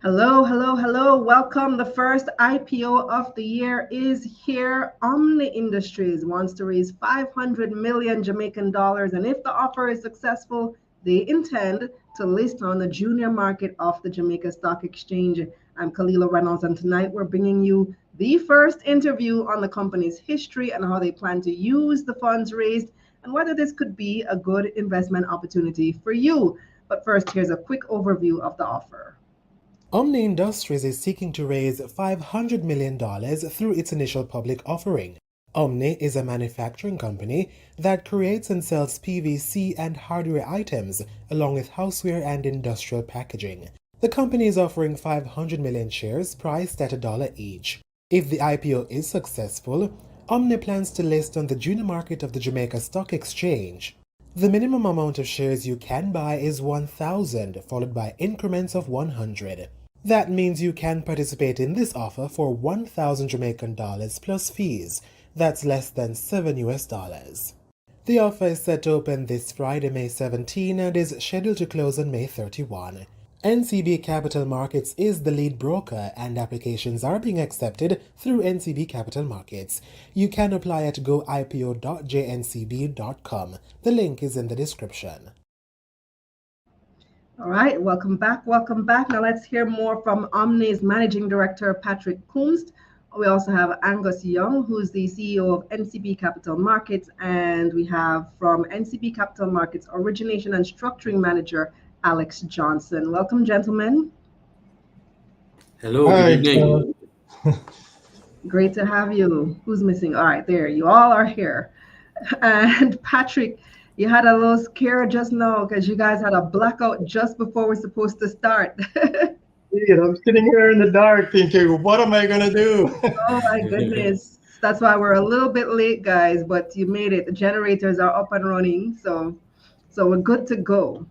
Hello, hello, hello. Welcome. The first IPO of the year is here. Omni Industries wants to raise 500 million Jamaican dollars, and if the offer is successful, they intend to list on the junior market of the Jamaica Stock Exchange. I'm Kalilah Reynolds, and tonight we're bringing you the first interview on the company's history and how they plan to use the funds raised and whether this could be a good investment opportunity for you. But first, here's a quick overview of the offer. Omni Industries is seeking to raise $500 million through its initial public offering. Omni is a manufacturing company that creates and sells PVC and hardware items, along with houseware and industrial packaging. The company is offering 500 million shares priced at $1 each. If the IPO is successful, Omni plans to list on the junior market of the Jamaica Stock Exchange. The minimum amount of shares you can buy is 1,000, followed by increments of 100. That means you can participate in this offer for 1,000 Jamaican dollars plus fees. That's less than $7. The offer is set to open this Friday, May 17, and is scheduled to close on May 31. NCB Capital Markets is the lead broker, and applications are being accepted through NCB Capital Markets. You can apply at goipo.jncb.com. The link is in the description. All right, welcome back. Welcome back. Now let's hear more from Omni's Managing Director, Patrick Kumst. We also have Angus Young, who's the CEO of NCB Capital Markets. And we have from NCB Capital Markets, Origination and Structuring Manager, Alex Johnson. Welcome, gentlemen. Hello, good Hi, evening. Great to have you. Who's missing? All right, there. You all are here. And Patrick, you had a little scare just now because you guys had a blackout just before we're supposed to start. I'm sitting here in the dark thinking, what am I going to do? Oh my goodness. That's why we're a little bit late, guys, but you made it. The generators are up and running, so we're good to go.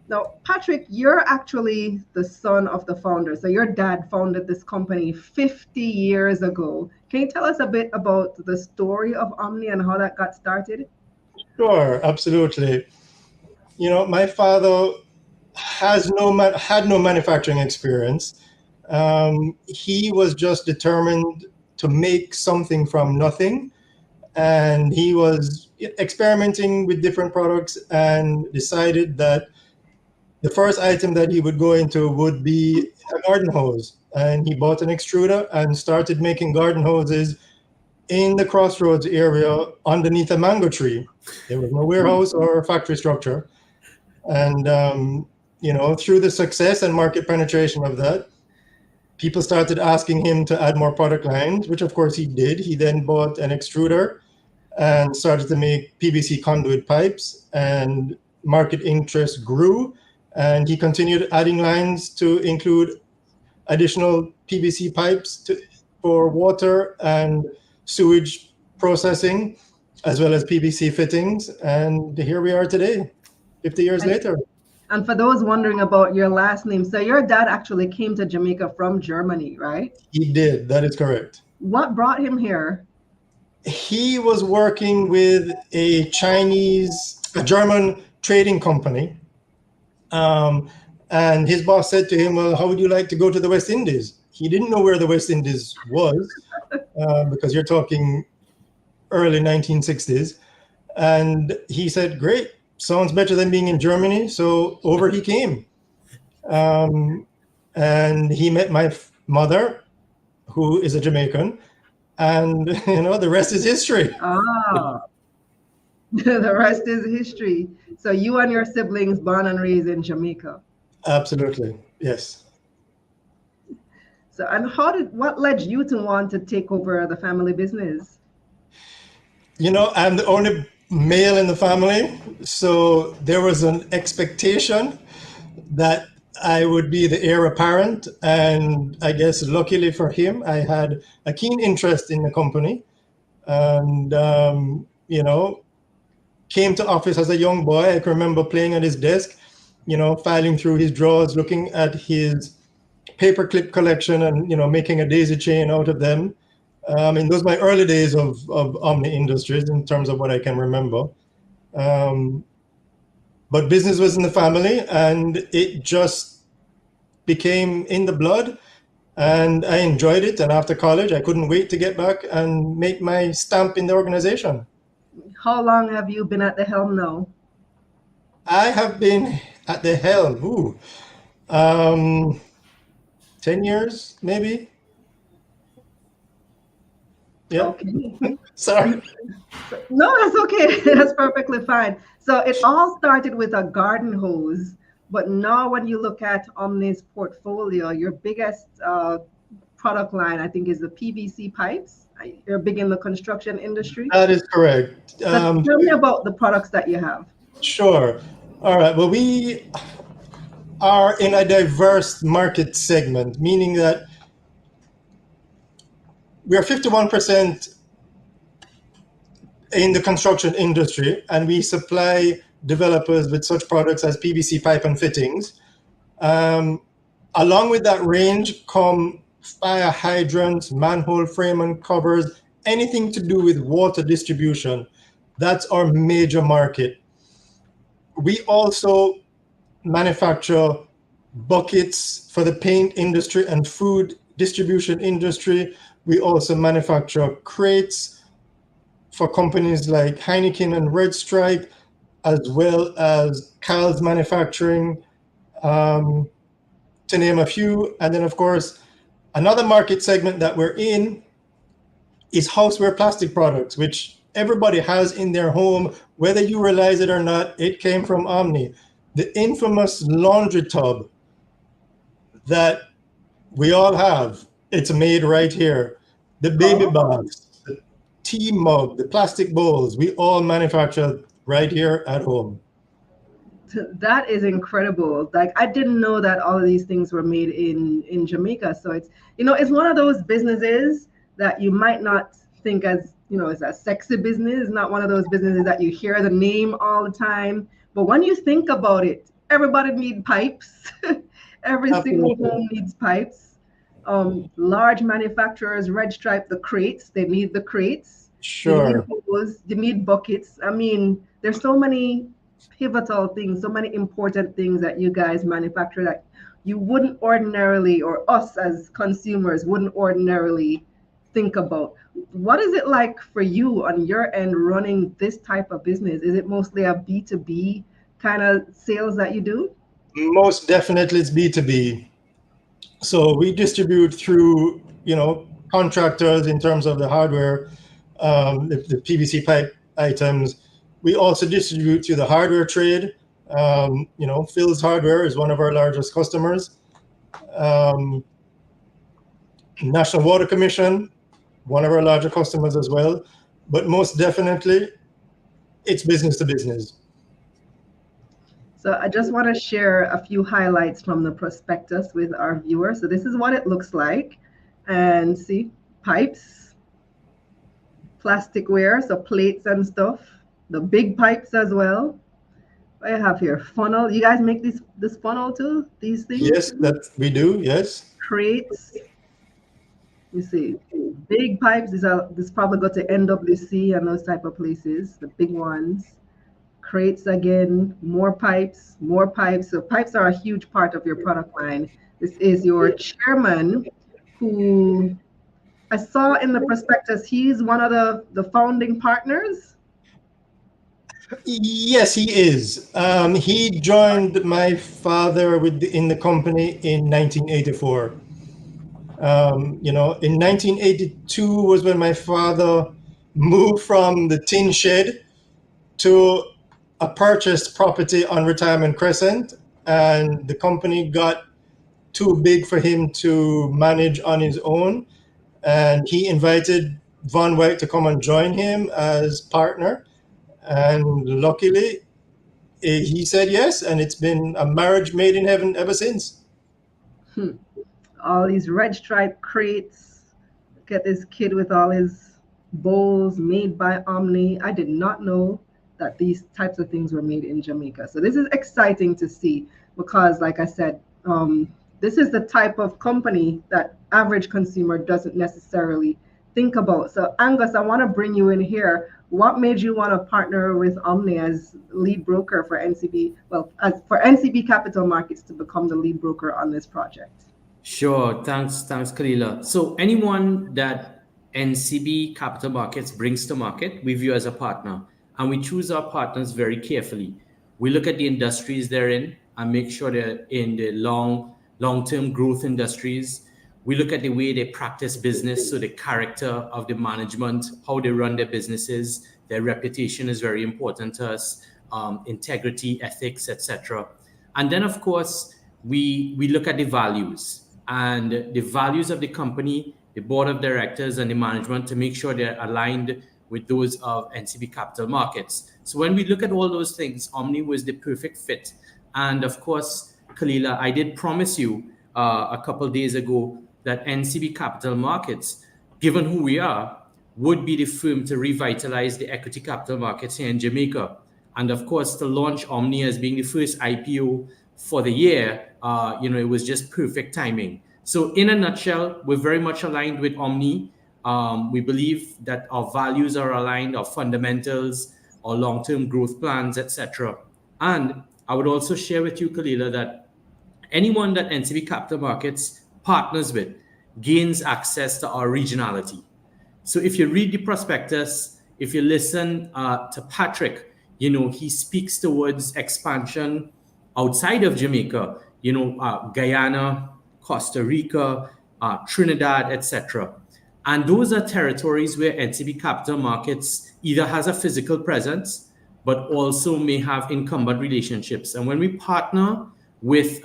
Now, Patrick, you're actually the son of the founder. So your dad founded this company 50 years ago. Can you tell us a bit about the story of Omni and how that got started? Sure, absolutely. My father had no manufacturing experience. He was just determined to make something from nothing, and he was experimenting with different products and decided that the first item that he would go into would be a garden hose. And he bought an extruder and started making garden hoses in the crossroads area underneath a mango tree. There was no warehouse or factory structure. And, through the success and market penetration of that, people started asking him to add more product lines, which of course he did. He then bought an extruder and started to make PVC conduit pipes, and market interest grew. And he continued adding lines to include additional PVC pipes for water and sewage processing, as well as PVC fittings. And here we are today, 50 years later. And for those wondering about your last name, so your dad actually came to Jamaica from Germany, right? He did, that is correct. What brought him here? He was working with a German trading company. And his boss said to him, well, how would you like to go to the West Indies? He didn't know where the West Indies was, because you're talking early 1960s. And he said, great, sounds better than being in Germany. So over he came. And he met my mother, who is a Jamaican. And, the rest is history. Ah, the rest is history. So you and your siblings born and raised in Jamaica. Absolutely, yes. So, and what led you to want to take over the family business? I'm the only male in the family, so there was an expectation that I would be the heir apparent, and I guess luckily for him, I had a keen interest in the company, and came to office as a young boy. I can remember playing at his desk, filing through his drawers, looking at his paperclip collection and, making a daisy chain out of them. And those are my early days of Omni Industries in terms of what I can remember. But business was in the family, and it just became in the blood, and I enjoyed it. And after college, I couldn't wait to get back and make my stamp in the organization. How long have you been at the helm now? I have been at the helm, 10 years, maybe. Yeah, Okay. sorry. No, that's okay. That's perfectly fine. So it all started with a garden hose, but now when you look at Omni's portfolio, your biggest product line, I think, is the PVC pipes. You're big in the construction industry. That is correct. So tell me about the products that you have. Sure. All right. Well, we are in a diverse market segment, meaning that we are 51% in the construction industry, and we supply developers with such products as PVC pipe and fittings. Along with that range come fire hydrants, manhole frame and covers, anything to do with water distribution. That's our major market. We also manufacture buckets for the paint industry and food distribution industry. We also manufacture crates for companies like Heineken and Red Stripe, as well as Carl's Manufacturing, to name a few. And then, of course, another market segment that we're in is houseware plastic products, which everybody has in their home, whether you realize it or not. It came from Omni. The infamous laundry tub that we all have, it's made right here. The baby baths, the tea mug, the plastic bowls, we all manufacture right here at home. That is incredible. Like, I didn't know that all of these things were made in Jamaica. So it's, it's one of those businesses that you might not think as, it's a sexy business. It's not one of those businesses that you hear the name all the time. But when you think about it, everybody needs pipes. Every single home needs pipes. Large manufacturers, Red Stripe, the crates, they need the crates. Sure. You need hose, you need buckets. I mean, there's so many pivotal things, so many important things that you guys manufacture that you wouldn't ordinarily, or us as consumers wouldn't ordinarily think about. What is it like for you on your end running this type of business? Is it mostly a B2B kind of sales that you do? Most definitely it's B2B. So we distribute through, contractors in terms of the hardware, the PVC pipe items. We also distribute to the hardware trade. Phil's Hardware is one of our largest customers. National Water Commission, one of our larger customers as well. But most definitely, it's business to business. So I just want to share a few highlights from the prospectus with our viewers. So this is what it looks like. And see, pipes, plasticware, so plates and stuff, the big pipes as well. What I have here, funnel. You guys make this funnel too? These things? Yes, that we do, yes. Crates. You see, big pipes. This probably go to NWC and those type of places, the big ones. Crates again, more pipes, more pipes. So pipes are a huge part of your product line. This is your chairman, who I saw in the prospectus, he's one of the founding partners. Yes, he is. He joined my father in the company in 1984. In 1982 was when my father moved from the tin shed to a purchased property on Retirement Crescent, and the company got too big for him to manage on his own. And he invited Von White to come and join him as partner. And luckily, he said yes, and it's been a marriage made in heaven ever since. All these Red Stripe crates. Look at this kid with all his bowls made by Omni. I did not know that these types of things were made in Jamaica. So this is exciting to see because, like I said, this is the type of company that average consumer doesn't necessarily think about. So Angus, I want to bring you in here. What made you want to partner with Omni as lead broker for NCB? Well, as for NCB Capital Markets to become the lead broker on this project. Sure. Thanks, Kalilah. So anyone that NCB Capital Markets brings to market, we view as a partner, and we choose our partners very carefully. We look at the industries they're in and make sure they're in the long-term growth industries. We look at the way they practice business, so the character of the management, how they run their businesses, their reputation is very important to us, integrity, ethics, etc. And then, of course, we look at the values and the values of the company, the board of directors and the management to make sure they're aligned with those of NCB Capital Markets. So when we look at all those things, Omni was the perfect fit. And of course, Kalilah, I did promise you a couple of days ago that NCB Capital Markets, given who we are, would be the firm to revitalize the equity capital markets here in Jamaica. And of course, to launch Omni as being the first IPO for the year, it was just perfect timing. So in a nutshell, we're very much aligned with Omni. We believe that our values are aligned, our fundamentals, our long-term growth plans, etc. And I would also share with you, Kalilah, that anyone that NCB Capital Markets partners with gains access to our regionality. So if you read the prospectus, if you listen to Patrick, he speaks towards expansion outside of Jamaica, Guyana, Costa Rica, Trinidad, etc. And those are territories where NCB Capital Markets either has a physical presence, but also may have incumbent relationships. And when we partner with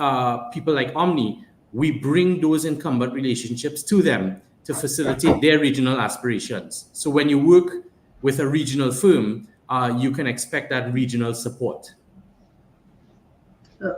people like Omni, we bring those incumbent relationships to them to facilitate their regional aspirations. So when you work with a regional firm, you can expect that regional support.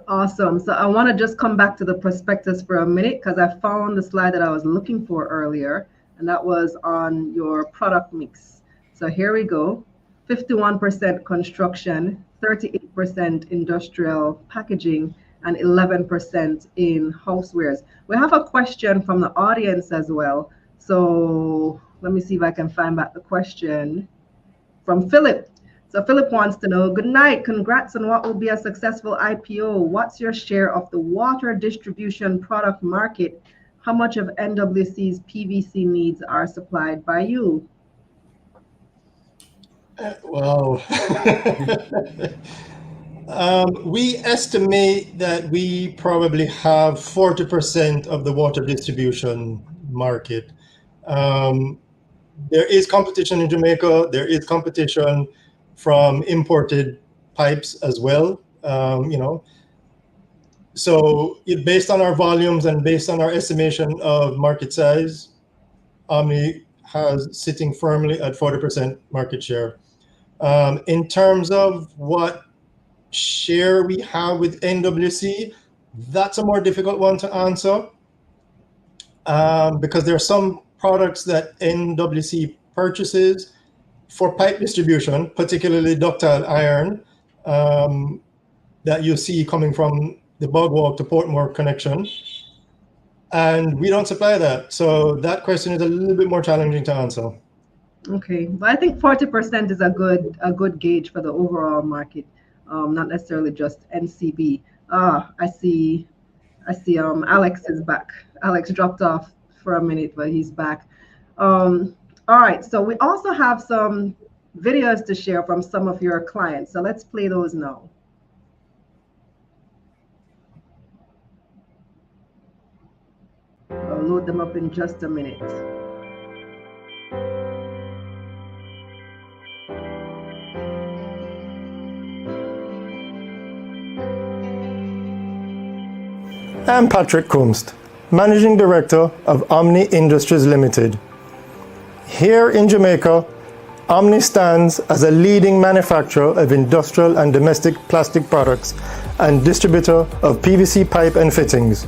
Awesome. So I want to just come back to the prospectus for a minute because I found the slide that I was looking for earlier, and that was on your product mix. So here we go. 51% construction, 38% industrial packaging, and 11% in housewares. We have a question from the audience as well. So let me see if I can find back the question from Philip. So Philip wants to know, good night, congrats on what will be a successful IPO. What's your share of the water distribution product market? How much of NWC's PVC needs are supplied by you? Wow. We estimate that we probably have 40% of the water distribution market. There is competition in Jamaica. There is competition from imported pipes as well. So based on our volumes and based on our estimation of market size, Omni has sitting firmly at 40% market share. In terms of what share we have with NWC, that's a more difficult one to answer because there are some products that NWC purchases for pipe distribution, particularly ductile iron, that you see coming from the Bugwalk to Portmore connection. And we don't supply that. So that question is a little bit more challenging to answer. Okay, but I think 40% is a good gauge for the overall market, not necessarily just NCB. I see Alex is back. Alex dropped off for a minute, but he's back. All right, so we also have some videos to share from some of your clients. So let's play those now. I'll load them up in just a minute. I'm Patrick Kumst, Managing Director of Omni Industries Limited. Here in Jamaica, Omni stands as a leading manufacturer of industrial and domestic plastic products and distributor of PVC pipe and fittings.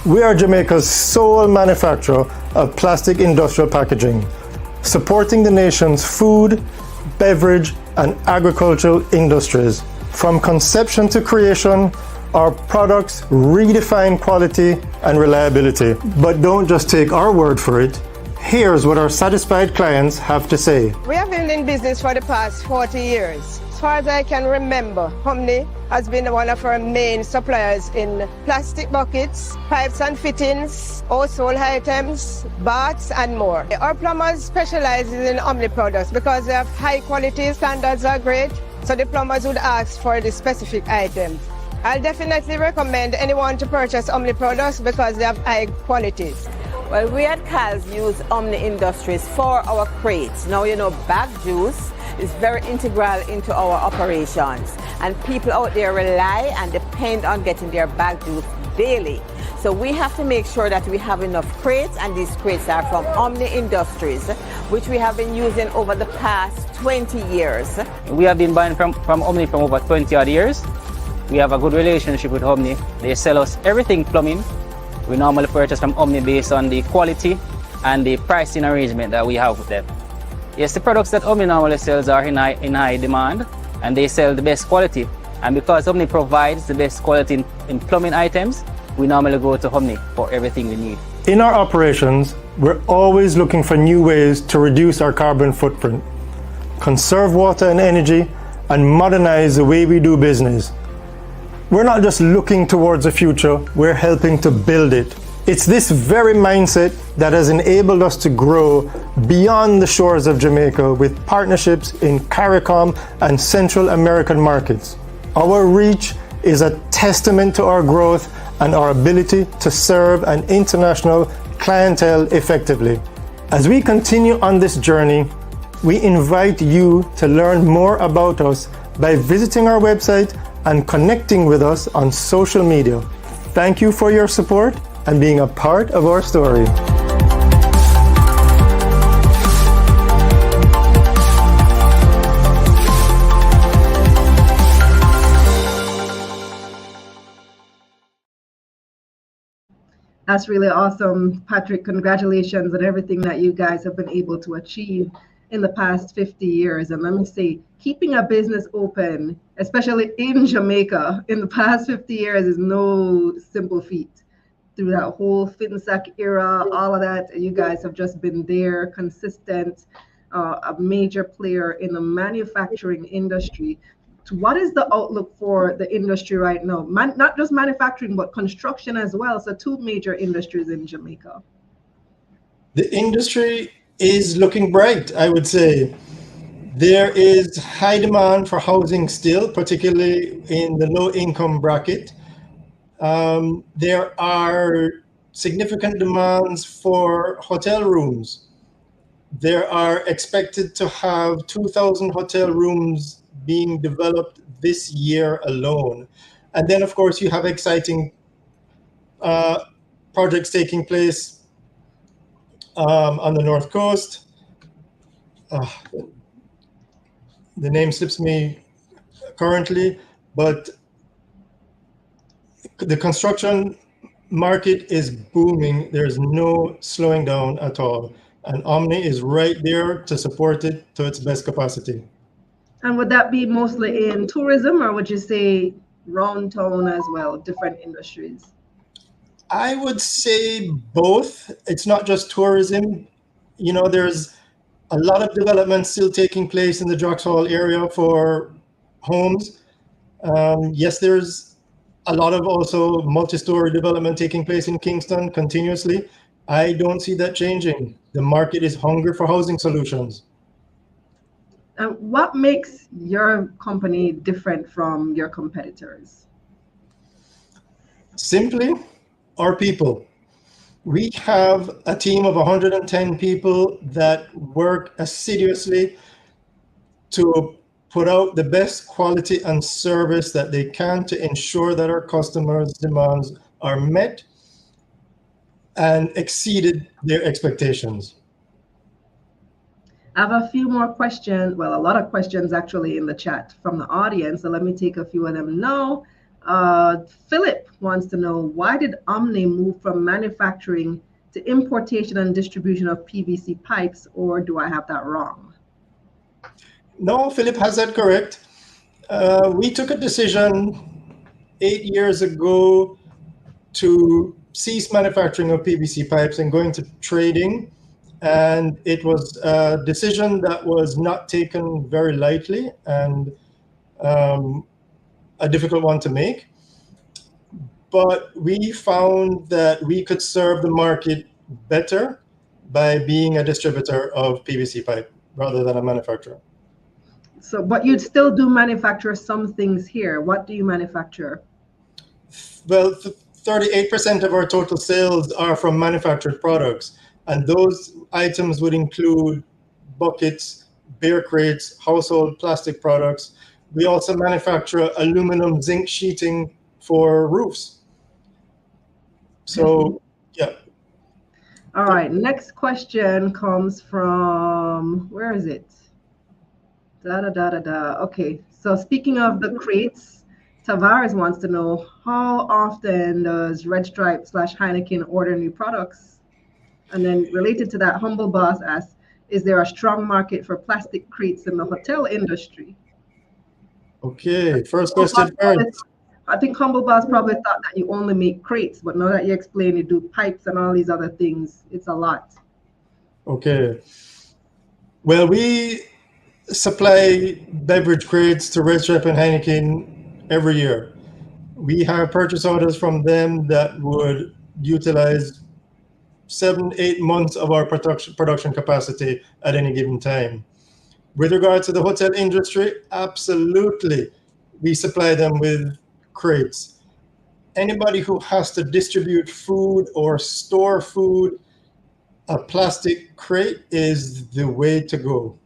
We are Jamaica's sole manufacturer of plastic industrial packaging, supporting the nation's food, beverage, and agricultural industries. From conception to creation, our products redefine quality and reliability. But don't just take our word for it. Here's what our satisfied clients have to say. We have been in business for the past 40 years. As far as I can remember, Omni has been one of our main suppliers in plastic buckets, pipes and fittings, household items, baths and more. Our plumbers specialize in Omni products because they have high quality, standards are great, so the plumbers would ask for the specific items. I'll definitely recommend anyone to purchase Omni products because they have high qualities. Well, we at CALS use Omni Industries for our crates. Now, bag juice is very integral into our operations, and people out there rely and depend on getting their bag juice daily. So we have to make sure that we have enough crates, and these crates are from Omni Industries, which we have been using over the past 20 years. We have been buying from Omni for over 20 odd years. We have a good relationship with Omni. They sell us everything plumbing. We normally purchase from Omni based on the quality and the pricing arrangement that we have with them. Yes, the products that Omni normally sells are in high demand, and they sell the best quality. And because Omni provides the best quality in plumbing items, we normally go to Omni for everything we need. In our operations, we're always looking for new ways to reduce our carbon footprint, conserve water and energy, and modernize the way we do business. We're not just looking towards the future, we're helping to build it. It's this very mindset that has enabled us to grow beyond the shores of Jamaica with partnerships in CARICOM and Central American markets. Our reach is a testament to our growth and our ability to serve an international clientele effectively. As we continue on this journey, we invite you to learn more about us by visiting our website and connecting with us on social media. Thank you for your support and being a part of our story. That's really awesome, Patrick. Congratulations on everything that you guys have been able to achieve in the past 50 years. And let me say, keeping a business open, especially in Jamaica, in the past 50 years is no simple feat. Through that whole FinSec era, all of that, you guys have just been there, consistent, a major player in the manufacturing industry. What is the outlook for the industry right now? Not just manufacturing, but construction as well. So two major industries in Jamaica. The industry is looking bright, I would say. There is high demand for housing still, particularly in the low income bracket. There are significant demands for hotel rooms. There are expected to have 2,000 hotel rooms being developed this year alone. And then, of course, you have exciting projects taking place on the North Coast. The name slips me currently, but the construction market is booming. There's no slowing down at all. And Omni is right there to support it to its best capacity. And would that be mostly in tourism, or would you say round town as well, different industries? I would say both. It's not just tourism. There's a lot of development still taking place in the Joxhall area for homes. Yes, there's a lot of also multi-story development taking place in Kingston continuously. I don't see that changing. The market is hungry for housing solutions. What makes your company different from your competitors? Simply, our people. We have a team of 110 people that work assiduously to put out the best quality and service that they can to ensure that our customers' demands are met and exceeded their expectations. I have a few more questions, well, a lot of questions actually in the chat from the audience, so let me take a few of them now. Philip wants to know, why did Omni move from manufacturing to importation and distribution of PVC pipes, or do I have that wrong? No, Philip has that correct. We took a decision 8 years ago to cease manufacturing of PVC pipes and go into trading and it was a decision that was not taken very lightly and a difficult one to make. But we found that we could serve the market better by being a distributor of PVC pipe rather than a manufacturer. So, but you'd still do manufacture some things here. What do you manufacture? Well, 38% of our total sales are from manufactured products, and those items would include buckets, beer crates, household plastic products. We also manufacture aluminum zinc sheeting for roofs. So, yeah. All right, next question comes from, where is it? Okay, so speaking of the crates, Tavares wants to know, how often does Red Stripe / Heineken order new products? And then related to that, Humble Boss asks, is there a strong market for plastic crates in the hotel industry? Okay, first question first. I think Humble Boss probably thought that you only make crates, but now that you explain you do pipes and all these other things, it's a lot. Okay. Well, we supply beverage crates to Red Stripe and Heineken every year. We have purchase orders from them that would utilize 7-8 months of our production capacity at any given time. With regard to the hotel industry, absolutely, we supply them with crates. Anybody who has to distribute food or store food, a plastic crate is the way to go.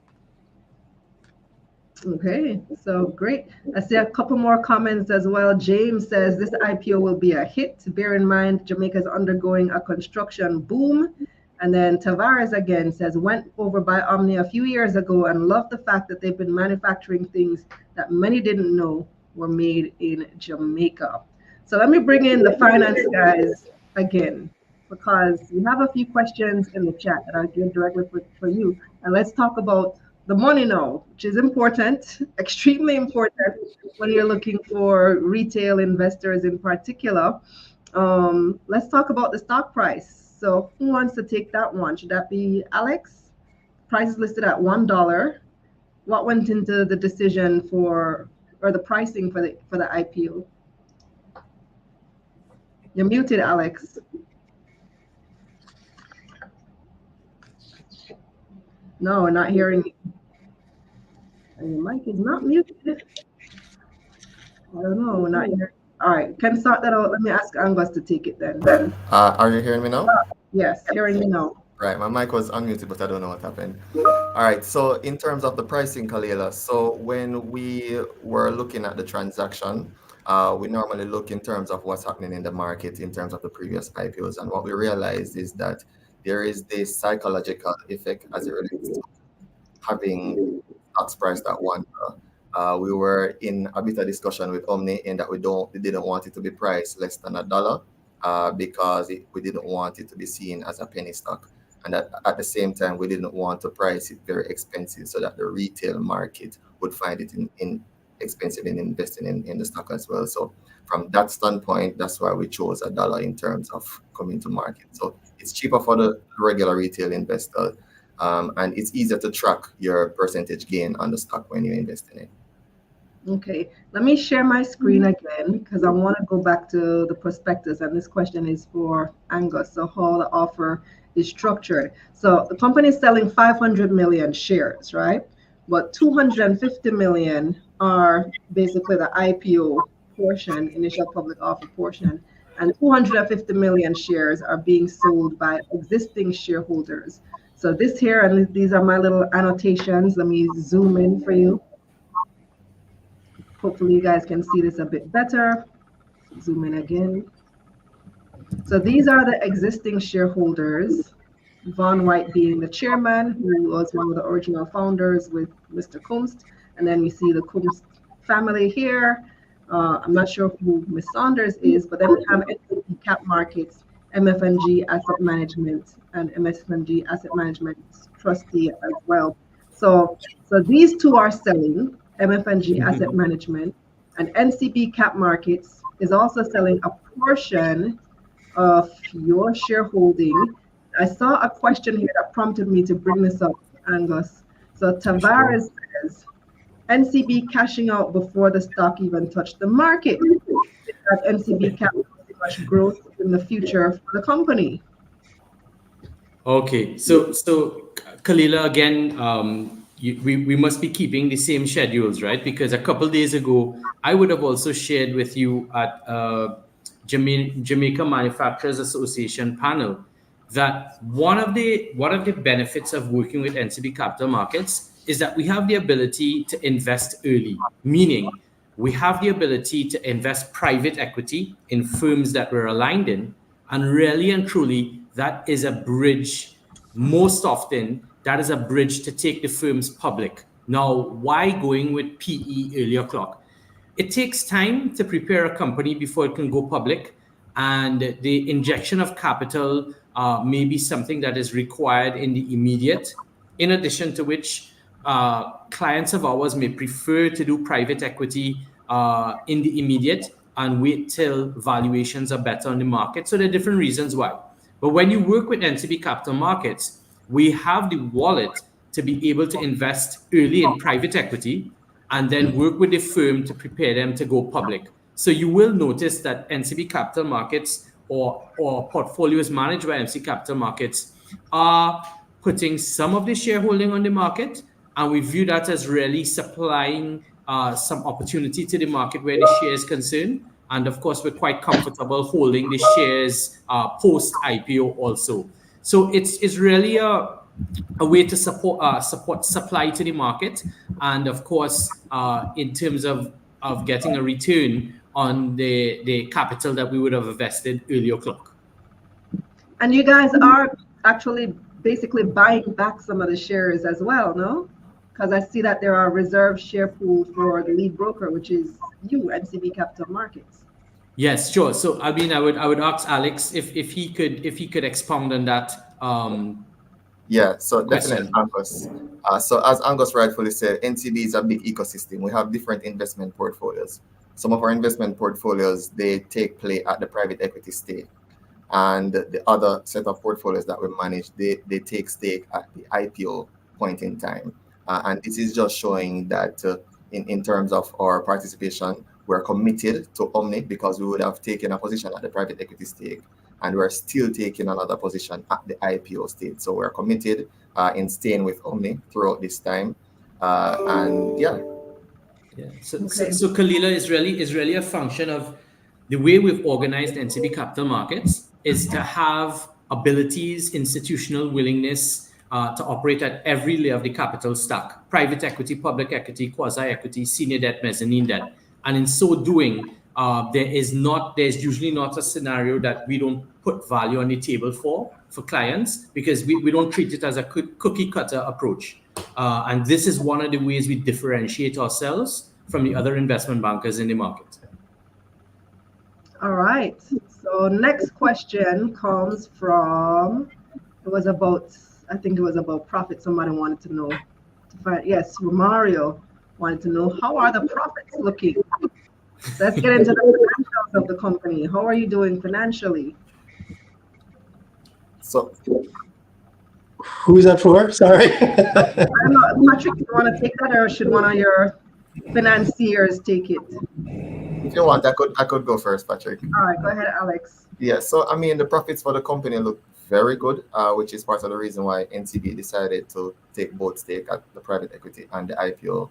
Okay, so great. I see a couple more comments as well. James says this IPO will be a hit. Bear in mind, Jamaica is undergoing a construction boom. And then Tavares again says, went over by Omni a few years ago and loved the fact that they've been manufacturing things that many didn't know were made in Jamaica. So let me bring in the finance guys again, because we have a few questions in the chat that I'll give directly for you. And let's talk about the money now, which is important, extremely important when you're looking for retail investors in particular. Let's talk about the stock price. So who wants to take that one? Should that be Alex? Price is listed at $1. What went into the decision for, or the pricing for the IPO? You're muted, Alex. No, we're not hearing you. And your mic is not muted. I don't know, we're not hearing. All right, can sort that out. Let me ask Angus to take it then. Are you hearing me now? Yes, hearing you now. Right, my mic was unmuted, but I don't know what happened. All right, so in terms of the pricing, Kalilah, so when we were looking at the transaction, we normally look in terms of what's happening in the market in terms of the previous IPOs. And what we realized is that there is this psychological effect as it relates to having stocks priced at $1. We were in a bit of discussion with Omni in that we didn't want it to be priced less than $1 because we didn't want it to be seen as a penny stock. And at the same time, we didn't want to price it very expensive so that the retail market would find it expensive in investing in the stock as well. So from that standpoint, that's why we chose $1 in terms of coming to market. So it's cheaper for the regular retail investor, and it's easier to track your percentage gain on the stock when you invest in it. Okay, let me share my screen again because I want to go back to the prospectus, and this question is for Angus. So how the offer is structured. So the company is selling 500 million shares, right? But 250 million are basically the IPO portion, initial public offer portion, and 250 million shares are being sold by existing shareholders. So this here, and these are my little annotations. Let me zoom in for you. Hopefully you guys can see this a bit better. Zoom in again. So these are the existing shareholders, Von White being the chairman, who was one of the original founders with Mr. Kumst. And then we see the Kumst family here. I'm not sure who Ms. Saunders is, but then we have NCB Capital Markets, MFNG Asset Management, and MFNG Asset Management trustee as well. So these two are selling. MFNG Asset Management and NCB Cap Markets is also selling a portion of your shareholding I saw a question here that prompted me to bring this up, Angus. So Tavares says, NCB cashing out before the stock even touched the market. That NCB Capital see much growth in the future for the company. Okay, so Kalilah, again, we must be keeping the same schedules, right? Because a couple days ago, I would have also shared with you at Jamaica Manufacturers Association panel that one of the benefits of working with NCB Capital Markets is that we have the ability to invest early, meaning we have the ability to invest private equity in firms that we're aligned in, and really and truly, that is a bridge. Most often, that is a bridge to take the firms public. Now, why going with PE early o'clock? It takes time to prepare a company before it can go public, and the injection of capital may be something that is required in the immediate. In addition to which, clients of ours may prefer to do private equity in the immediate and wait till valuations are better on the market. So there are different reasons why. But when you work with NCB Capital Markets, we have the wallet to be able to invest early in private equity and then work with the firm to prepare them to go public. So you will notice that NCB Capital Markets or portfolios managed by NCB Capital Markets are putting some of the shareholding on the market, and we view that as really supplying some opportunity to the market where the share is concerned. And of course, we're quite comfortable holding the shares post IPO also. So it's really a way to support supply to the market, and of course, in terms of getting a return on the capital that we would have invested early o'clock. And you guys are actually basically buying back some of the shares as well, no? Because I see that there are reserved share pool for the lead broker, which is you, NCB Capital Markets. Yes, sure. So I mean, I would ask Alex if he could expound on that. Yeah, so definitely, Angus. So as Angus rightfully said, NCB is a big ecosystem. We have different investment portfolios. Some of our investment portfolios, they take play at the private equity stake. And the other set of portfolios that we manage, they take stake at the IPO point in time. And this is just showing that in terms of our participation, we're committed to Omni because we would have taken a position at the private equity stake, and we're still taking another position at the IPO stage. So we're committed in staying with Omni throughout this time. And yeah. So Kalilah is really a function of the way we've organized NCB Capital Markets is to have abilities, institutional willingness to operate at every layer of the capital stack: private equity, public equity, quasi-equity, senior debt, mezzanine debt. And in so doing, there's usually not a scenario that we don't put value on the table for clients, because we don't treat it as a cookie cutter approach. And this is one of the ways we differentiate ourselves from the other investment bankers in the market. All right. So next question comes from, I think it was about profit. Somebody wanted to know. Yes, Mario wanted to know, how are the profits looking? Let's get into the financials of the company. How are you doing financially? So, who's that for? Sorry. I don't know. Patrick, do you want to take that, or should one of your financiers take it? If you want, I could go first, Patrick. All right, go ahead, Alex. Yeah, so I mean, the profits for the company look very good, which is part of the reason why NCB decided to take both stake at the private equity and the IPO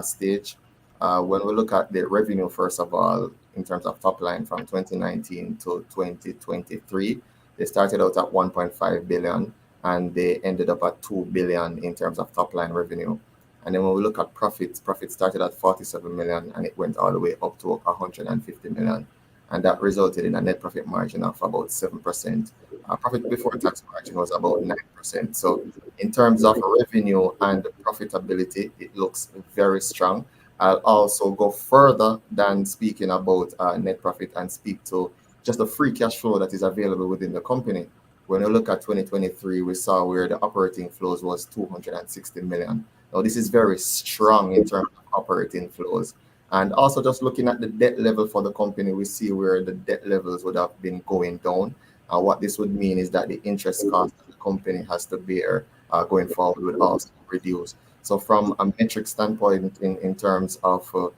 stage. When we look at the revenue, first of all, in terms of top line from 2019 to 2023, they started out at 1.5 billion and they ended up at 2 billion in terms of top line revenue. And then when we look at profits started at 47 million and it went all the way up to 150 million. And that resulted in a net profit margin of about 7%. Profit before tax margin was about 9%. So in terms of revenue and profitability, it looks very strong. I'll also go further than speaking about net profit and speak to just the free cash flow that is available within the company. When we look at 2023, we saw where the operating flows was 260 million. Now, this is very strong in terms of operating flows. And also just looking at the debt level for the company, we see where the debt levels would have been going down. What this would mean is that the interest cost that the company has to bear going forward would also reduce. So from a metric standpoint, in terms of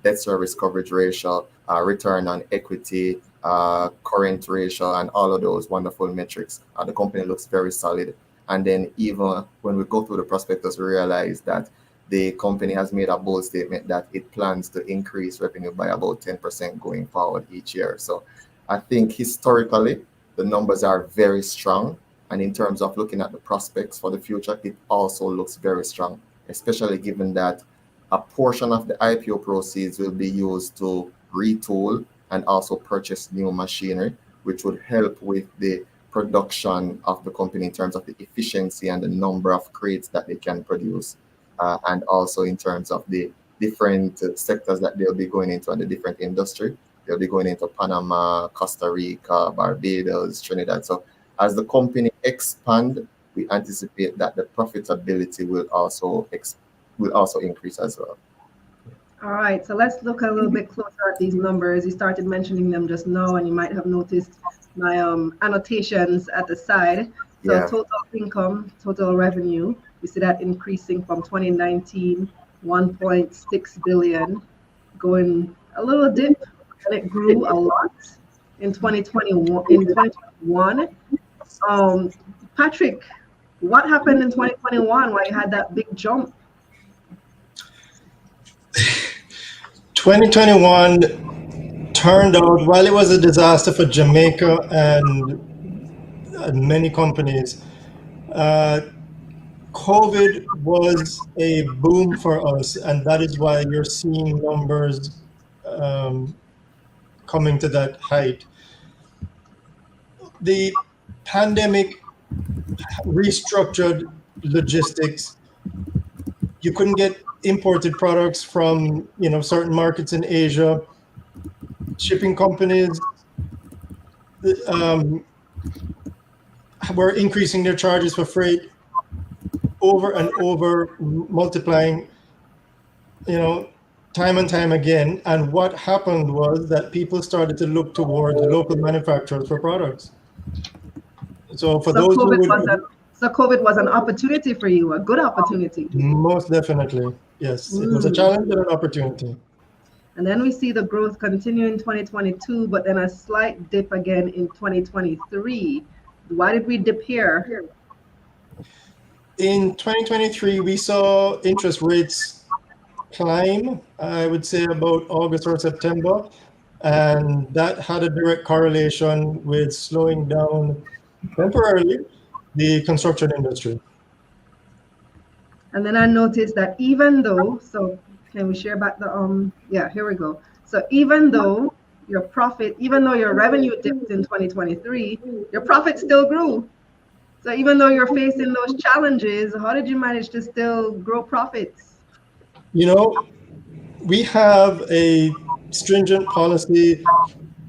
debt service coverage ratio, return on equity, current ratio, and all of those wonderful metrics, the company looks very solid. And then even when we go through the prospectus, we realize that the company has made a bold statement that it plans to increase revenue by about 10% going forward each year. So I think historically, the numbers are very strong. And in terms of looking at the prospects for the future, it also looks very strong, especially given that a portion of the IPO proceeds will be used to retool and also purchase new machinery, which would help with the production of the company in terms of the efficiency and the number of crates that they can produce, and also in terms of the different sectors that they'll be going into and the different industry. They'll be going into Panama, Costa Rica, Barbados, Trinidad. So as the company expand, we anticipate that the profitability will also increase as well. All right, so let's look a little bit closer at these numbers. You started mentioning them just now, and you might have noticed my annotations at the side. So Yeah. total income, total revenue, we see that increasing from 2019, 1.6 billion, going a little dip, and it grew a lot in 2021. Patrick, what happened in 2021 why you had that big jump? 2021 turned out, while it was a disaster for Jamaica and many companies, COVID was a boom for us, and that is why you're seeing numbers coming to that height. The pandemic restructured logistics. You couldn't get imported products from certain markets in Asia. Shipping companies were increasing their charges for freight over and over, multiplying time and time again. And what happened was that people started to look towards local manufacturers for products. So COVID was an opportunity for you, a good opportunity. Most definitely, yes. It was a challenge and an opportunity. And then we see the growth continue in 2022, but then a slight dip again in 2023. Why did we dip here? In 2023, we saw interest rates climb, I would say about August or September, and that had a direct correlation with slowing down temporarily the construction industry. And then I noticed that even though, so can we share back the, yeah, here we go. So even though your revenue dipped in 2023, your profit still grew. So even though you're facing those challenges, how did you manage to still grow profits? We have a stringent policy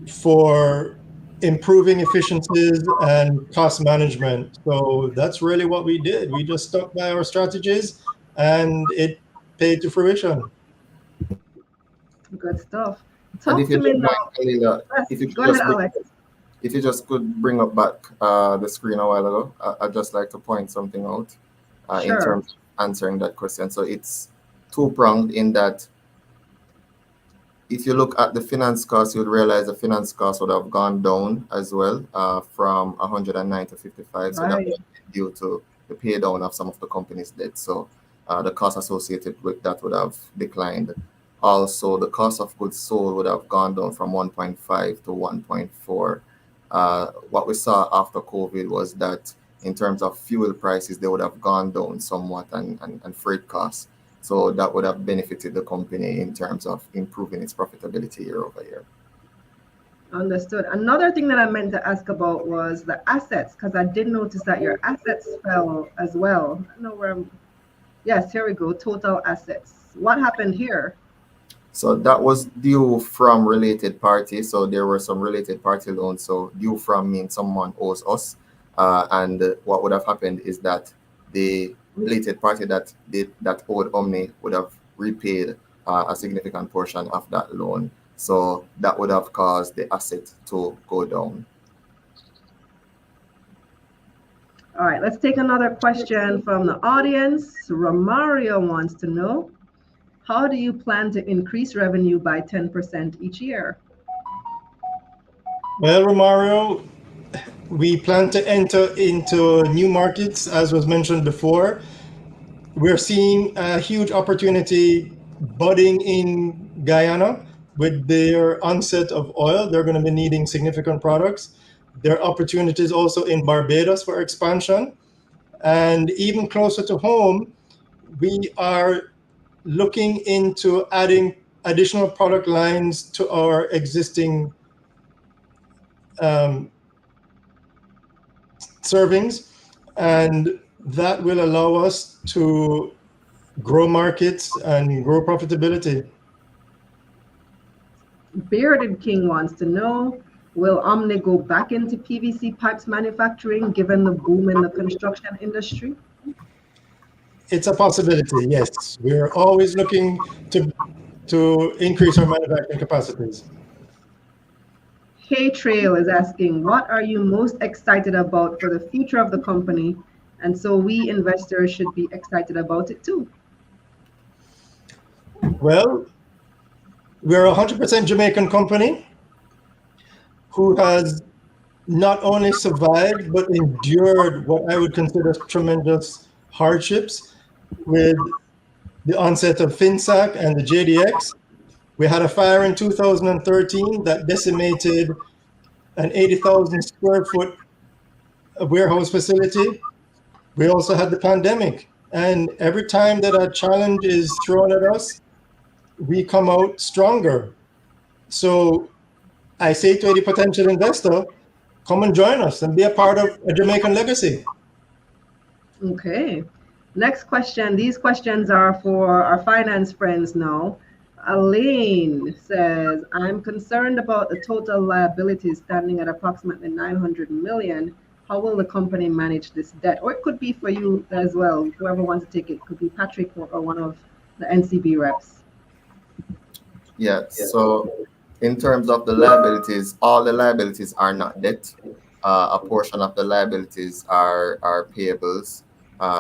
for improving efficiencies and cost management. So that's really what we did. We just stuck by our strategies and it paid to fruition. Good stuff. And if you don't mind, Kalilah, if you just could bring up back the screen a while ago, I'd just like to point something out in terms of answering that question. So it's two-pronged in that if you look at the finance cost, you would realize the finance cost would have gone down as well from 109 to 55. So that was due to the pay down of some of the company's debt. So the cost associated with that would have declined. Also, the cost of goods sold would have gone down from 1.5 to 1.4. What we saw after COVID was that in terms of fuel prices, they would have gone down somewhat and freight costs. So that would have benefited the company in terms of improving its profitability year over year. Understood. Another thing that I meant to ask about was the assets, because I did notice that your assets fell as well. I know where yes, here we go. Total assets. What happened here? So that was due from related parties. So there were some related party loans. So due from means someone owes us. And what would have happened is that the related party that owed Omni would have repaid a significant portion of that loan. So that would have caused the asset to go down. All right, let's take another question from the audience. Romario wants to know, how do you plan to increase revenue by 10% each year? Well, Romario, we plan to enter into new markets, as was mentioned before. We're seeing a huge opportunity budding in Guyana with their onset of oil. They're going to be needing significant products. There are opportunities also in Barbados for expansion. And even closer to home, we are looking into adding additional product lines to our existing servings, and that will allow us to grow markets and grow profitability. Bearded King wants to know, will Omni go back into PVC pipes manufacturing given the boom in the construction industry? It's a possibility, yes. We're always looking to increase our manufacturing capacities. Hay Trail is asking, what are you most excited about for the future of the company? And so we investors should be excited about it too. Well, we're a 100% Jamaican company who has not only survived, but endured what I would consider tremendous hardships with the onset of FinSac and the JDX. We had a fire in 2013 that decimated an 80,000 square foot warehouse facility. We also had the pandemic. And every time that a challenge is thrown at us, we come out stronger. So I say to any potential investor, come and join us and be a part of a Jamaican legacy. Okay. Next question. These questions are for our finance friends now. Elaine says, I'm concerned about the total liabilities standing at approximately 900 million. How will the company manage this debt? Or it could be for you as well. Whoever wants to take it, could be Patrick or one of the NCB reps. Yeah, so in terms of the liabilities, all the liabilities are not debt. A portion of the liabilities are payables.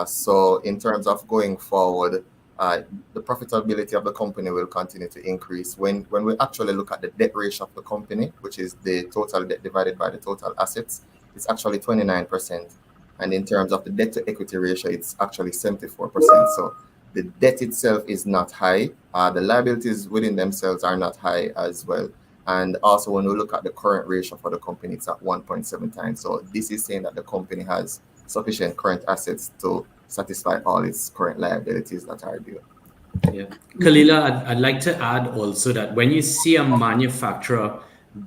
So in terms of going forward, the profitability of the company will continue to increase. When we actually look at the debt ratio of the company, which is the total debt divided by the total assets, it's actually 29%. And in terms of the debt to equity ratio, it's actually 74%. So the debt itself is not high. The liabilities within themselves are not high as well. And also when we look at the current ratio for the company, it's at 1.7 times. So this is saying that the company has sufficient current assets to satisfy all its current liabilities that are due. Yeah. Kalilah, I'd like to add also that when you see a manufacturer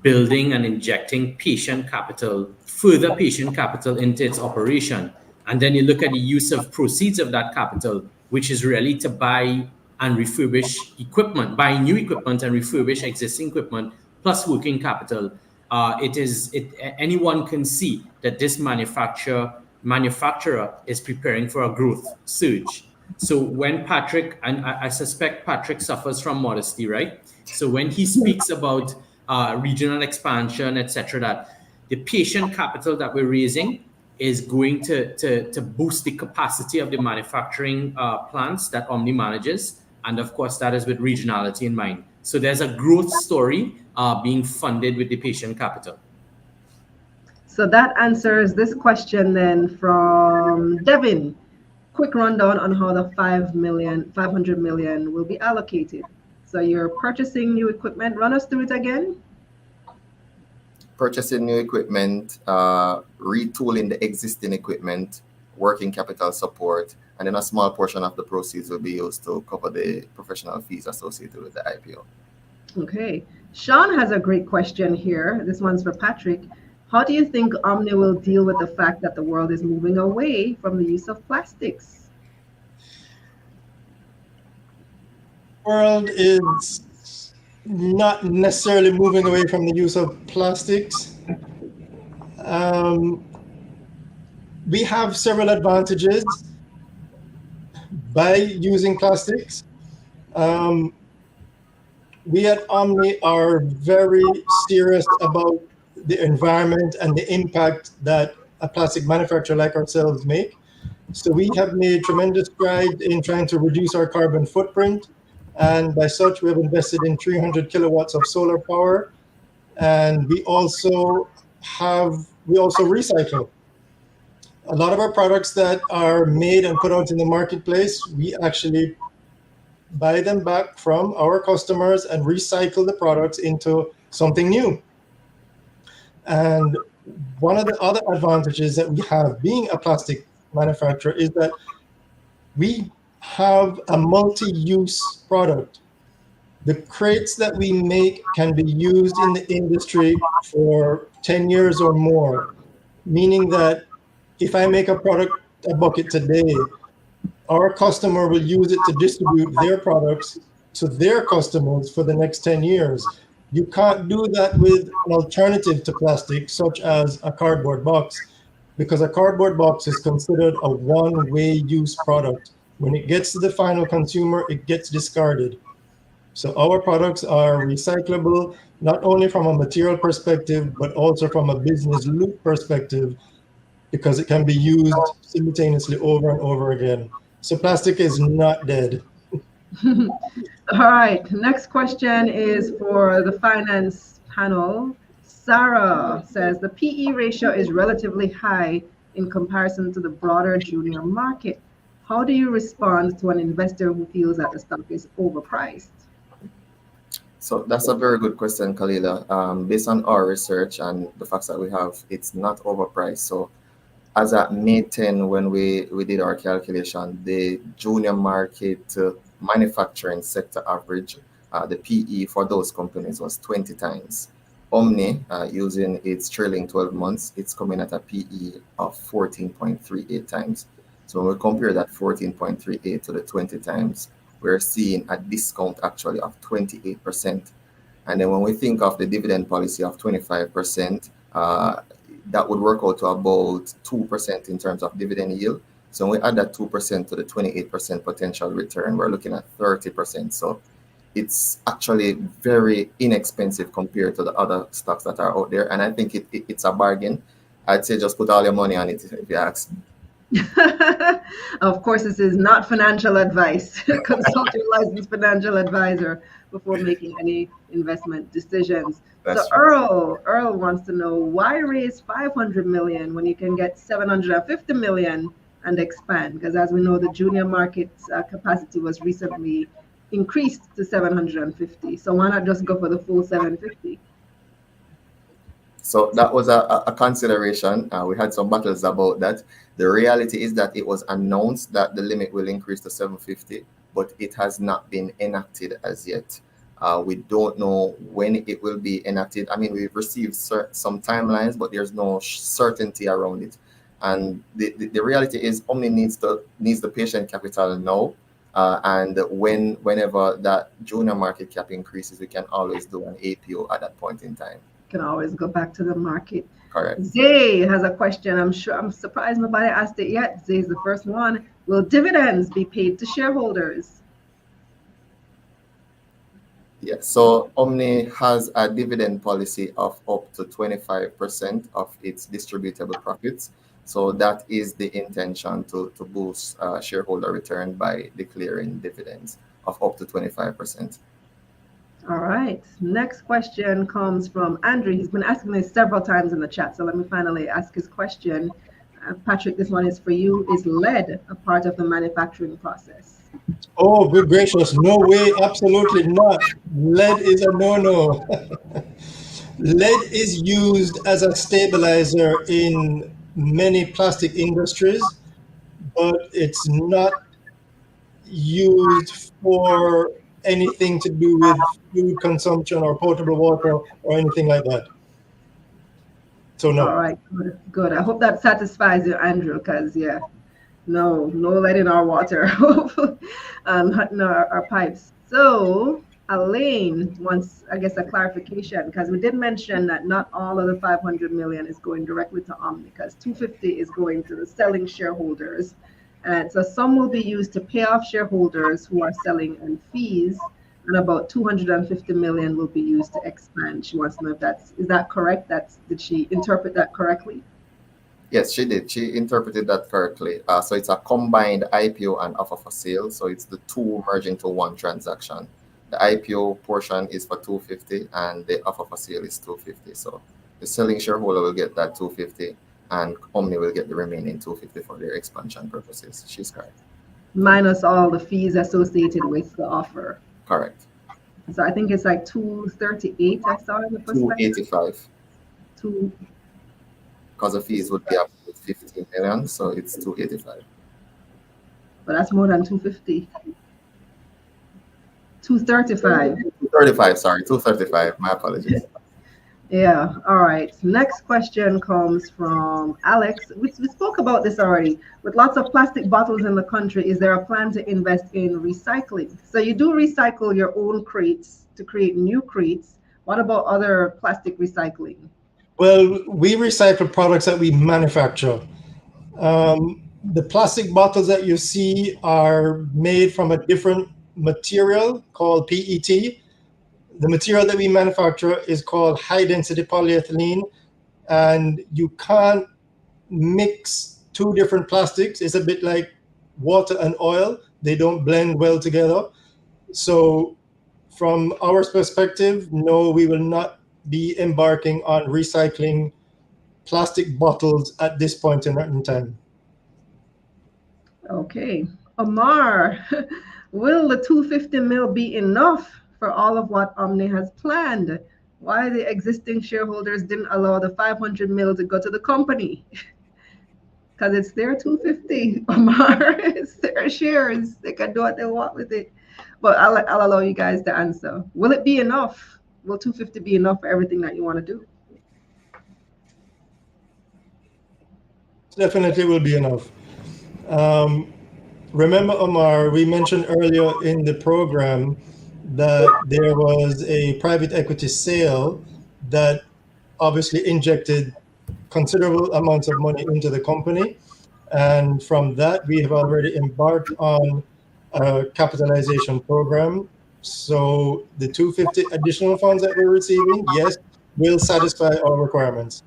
building and injecting further patient capital into its operation, and then you look at the use of proceeds of that capital, which is really to buy and refurbish equipment, buy new equipment and refurbish existing equipment, plus working capital, anyone can see that this manufacturer is preparing for a growth surge. So when Patrick, and I suspect Patrick suffers from modesty, right? So when he speaks about regional expansion, etc., that the patient capital that we're raising is going to boost the capacity of the manufacturing plants that Omni manages. And of course, that is with regionality in mind. So there's a growth story being funded with the patient capital. So that answers this question then from Devin. Quick rundown on how the 500 million will be allocated. So you're purchasing new equipment. Run us through it again. Purchasing new equipment, retooling the existing equipment, working capital support, and then a small portion of the proceeds will be used to cover the professional fees associated with the IPO. Okay. Sean has a great question here. This one's for Patrick. How do you think Omni will deal with the fact that the world is moving away from the use of plastics? The world is not necessarily moving away from the use of plastics. We have several advantages by using plastics. We at Omni are very serious about the environment and the impact that a plastic manufacturer like ourselves make. So we have made tremendous strides in trying to reduce our carbon footprint. And by such, we have invested in 300 kilowatts of solar power. And we also recycle. A lot of our products that are made and put out in the marketplace, we actually buy them back from our customers and recycle the products into something new. And one of the other advantages that we have being a plastic manufacturer is that we have a multi-use product. The crates that we make can be used in the industry for 10 years or more, meaning that if I make a bucket today, our customer will use it to distribute their products to their customers for the next 10 years. You can't do that with an alternative to plastic, such as a cardboard box, because a cardboard box is considered a one-way use product. When it gets to the final consumer, it gets discarded. So our products are recyclable, not only from a material perspective, but also from a business loop perspective, because it can be used simultaneously over and over again. So plastic is not dead. All right, next question is for the finance panel. Sarah says the PE ratio is relatively high in comparison to the broader junior market. How do you respond to an investor who feels that the stock is overpriced? So that's a very good question, Kalilah. Based on our research and the facts that we have, it's not overpriced. So as at May 10, when we did our calculation, the junior market manufacturing sector average, the PE for those companies was 20 times. Omni, using its trailing 12 months, it's coming at a PE of 14.38 times. So when we compare that 14.38 to the 20 times, we're seeing a discount actually of 28%. And then when we think of the dividend policy of 25%, that would work out to about 2% in terms of dividend yield. So when we add that 2% to the 28% potential return, we're looking at 30%. So it's actually very inexpensive compared to the other stocks that are out there. And I think it's a bargain. I'd say just put all your money on it if you ask me. Of course, this is not financial advice. Consult your licensed financial advisor before making any investment decisions. That's so Earl wants to know, why raise 500 million when you can get 750 million and expand? Because as we know, the junior market's capacity was recently increased to 750. So why not just go for the full 750? So that was a consideration. We had some battles about that. The reality is that it was announced that the limit will increase to 750, but it has not been enacted as yet. We don't know when it will be enacted. I mean, we've received some timelines, but there's no certainty around it. And the reality is Omni needs the patient capital now. And whenever that junior market cap increases, we can always do an IPO at that point in time. Can always go back to the market. Correct. Zay has a question. I'm surprised nobody asked it yet. Zay's the first one. Will dividends be paid to shareholders? Yes. So Omni has a dividend policy of up to 25% of its distributable profits. So that is the intention to boost shareholder return by declaring dividends of up to 25%. All right. Next question comes from Andrew. He's been asking this several times in the chat, so let me finally ask his question. Patrick, this one is for you. Is lead a part of the manufacturing process? Oh, good gracious. No way. Absolutely not. Lead is a no-no. Lead is used as a stabilizer in many plastic industries, but it's not used for anything to do with food consumption or potable water or anything like that. So no. All right, good. I hope that satisfies you, Andrew, because yeah, no lead in our water, not in our pipes. So Elaine wants, I guess, a clarification, because we did mention that not all of the 500 million is going directly to Omni, because 250 is going to the selling shareholders. And so some will be used to pay off shareholders who are selling and fees, and about 250 million will be used to expand. She wants to know if is that correct? Did she interpret that correctly? Yes, she did. She interpreted that correctly. So it's a combined IPO and offer for sale. So it's the two merging to one transaction. The IPO portion is for 250 and the offer for sale is 250. So the selling shareholder will get that 250 and Omni will get the remaining 250 for their expansion purposes. She's correct. Minus all the fees associated with the offer. Correct. So I think it's like 238 I saw in the prospectus. 285. Two. Because the fees would be up to 15 million, so it's 285. But that's more than 250. 235. 235, sorry, 235. My apologies. Yeah, all right. Next question comes from Alex. We spoke about this already. With lots of plastic bottles in the country, is there a plan to invest in recycling? So you do recycle your own crates to create new crates. What about other plastic recycling? Well, we recycle products that we manufacture. The plastic bottles that you see are made from a different material called PET. The material that we manufacture is called high density polyethylene, and you can't mix two different plastics. It's a bit like water and oil. They don't blend well together. So from our perspective, no, we will not be embarking on recycling plastic bottles at this point in time. Okay. Omar, will the 250 mil be enough for all of what Omni has planned? Why the existing shareholders didn't allow the 500 mil to go to the company? Because it's their 250, Omar. It's their shares. They can do what they want with it. But I'll allow you guys to answer. Will it be enough? Will 250 be enough for everything that you want to do? Definitely will be enough. Remember, Omar, we mentioned earlier in the program that there was a private equity sale that obviously injected considerable amounts of money into the company. And from that, we have already embarked on a capitalization program. So the 250 additional funds that we're receiving, yes, will satisfy our requirements.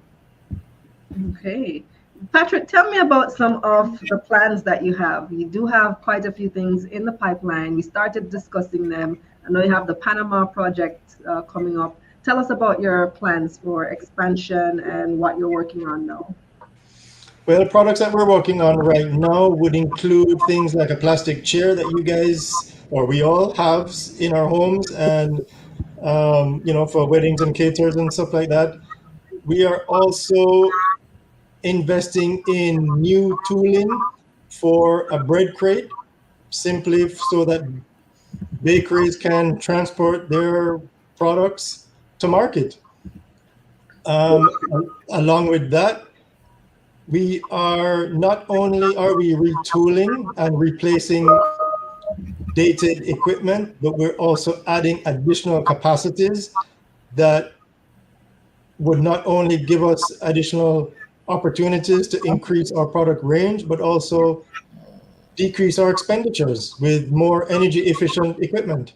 Okay. Patrick, tell me about some of the plans that you have. You do have quite a few things in the pipeline. We started discussing them. I know you have the Panama project coming up. Tell us about your plans for expansion and what you're working on now. Well, the products that we're working on right now would include things like a plastic chair that you guys, or we all have in our homes, and for weddings and caterers and stuff like that. We are also investing in new tooling for a bread crate, simply so that bakeries can transport their products to market. Along with that, we are not only are we retooling and replacing dated equipment, but we're also adding additional capacities that would not only give us additional opportunities to increase our product range, but also decrease our expenditures with more energy efficient equipment.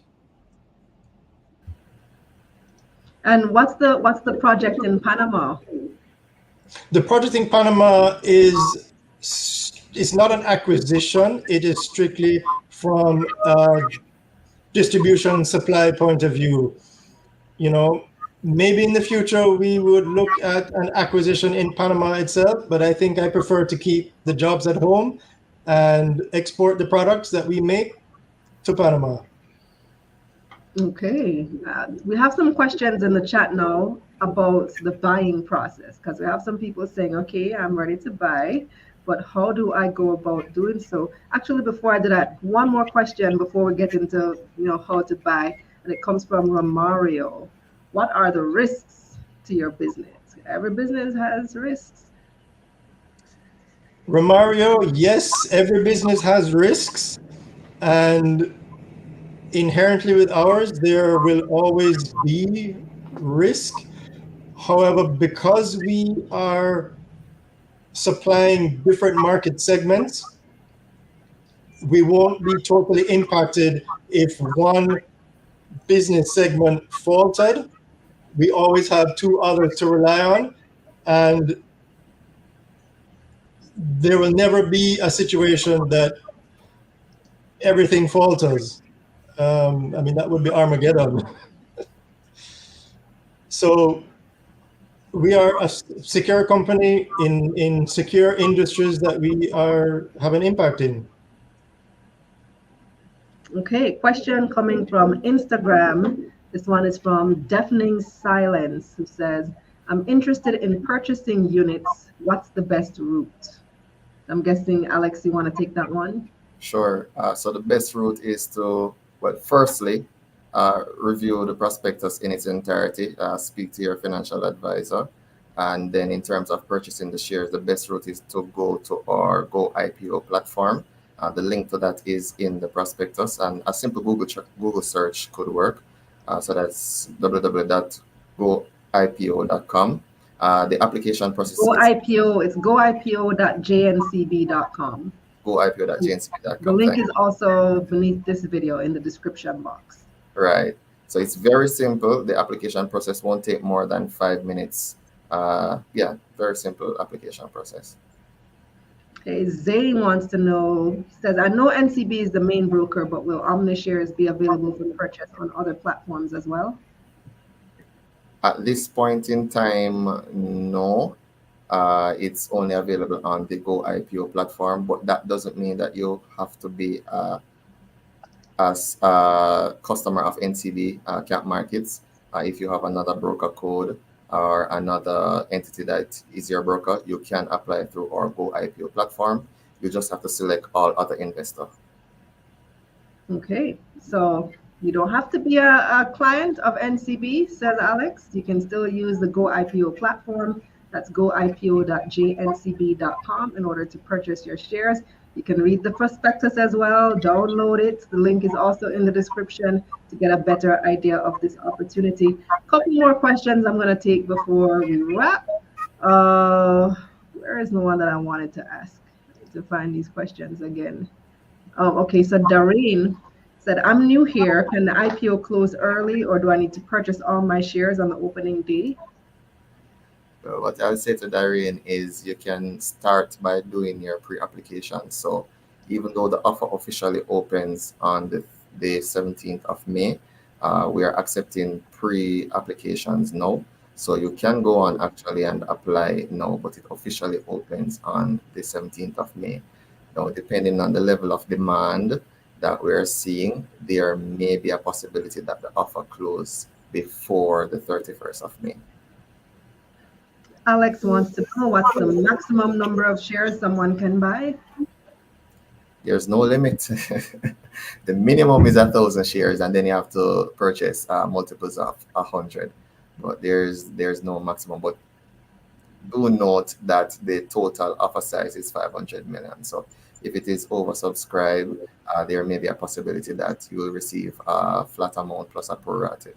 And what's the project in Panama? The project in Panama is not an acquisition. It is strictly from a distribution supply point of view. Maybe in the future we would look at an acquisition in Panama itself, but I think I prefer to keep the jobs at home and export the products that we make to Panama. Okay. We have some questions in the chat now about the buying process, because we have some people saying, okay, I'm ready to buy, but how do I go about doing so? Actually, before I do that, one more question before we get into how to buy, and it comes from Romario. What are the risks to your business? Every business has risks. Romario, yes, every business has risks, and inherently with ours, there will always be risk. However, because we are supplying different market segments, we won't be totally impacted if one business segment faltered. We always have two others to rely on, and there will never be a situation that everything falters. I mean, that would be Armageddon. So we are a secure company in secure industries that we have an impact in. Okay, question coming from Instagram. This one is from Deafening Silence, who says, I'm interested in purchasing units. What's the best route? I'm guessing, Alex, you want to take that one? Sure. So the best route is to, well, firstly, review the prospectus in its entirety, speak to your financial advisor. And then in terms of purchasing the shares, the best route is to go to our Go IPO platform. The link to that is in the prospectus, and a simple Google search could work. So that's www.goipo.com. The application process Go IPO, it's goipo.jncb.com. goipo.jncb.com. The link is also beneath this video in the description box. Right. So it's very simple. The application process won't take more than 5 minutes. Yeah, very simple application process. Okay, Zane wants to know, he says, I know NCB is the main broker, but will Omni shares be available for purchase on other platforms as well? At this point in time, no. It's only available on the Go IPO platform, but that doesn't mean that you have to be as a customer of NCB Cap Markets. If you have another broker code or another entity that is your broker, you can apply through our Go IPO platform. You just have to select all other investor. Okay, so you don't have to be a client of NCB, says Alex. You can still use the Go IPO platform. That's goipo.jncb.com in order to purchase your shares. You can read the prospectus as well, download it. The link is also in the description to get a better idea of this opportunity. A couple more questions I'm going to take before we wrap. Where is the one that I wanted to ask? I need to find these questions again. Okay, so Doreen said, I'm new here. Can the IPO close early, or do I need to purchase all my shares on the opening day? What I would say to Darien is you can start by doing your pre-application. So even though the offer officially opens on the 17th of May, we are accepting pre-applications now. So you can go on actually and apply now, but it officially opens on the 17th of May. Now, depending on the level of demand that we're seeing, there may be a possibility that the offer closes before the 31st of May. Alex wants to know what's the maximum number of shares someone can buy? There's no limit. The minimum is 1,000 shares, and then you have to purchase multiples of 100. But there's no maximum. But do note that the total offer size is 500 million. So if it is oversubscribed, there may be a possibility that you will receive a flat amount plus a prorata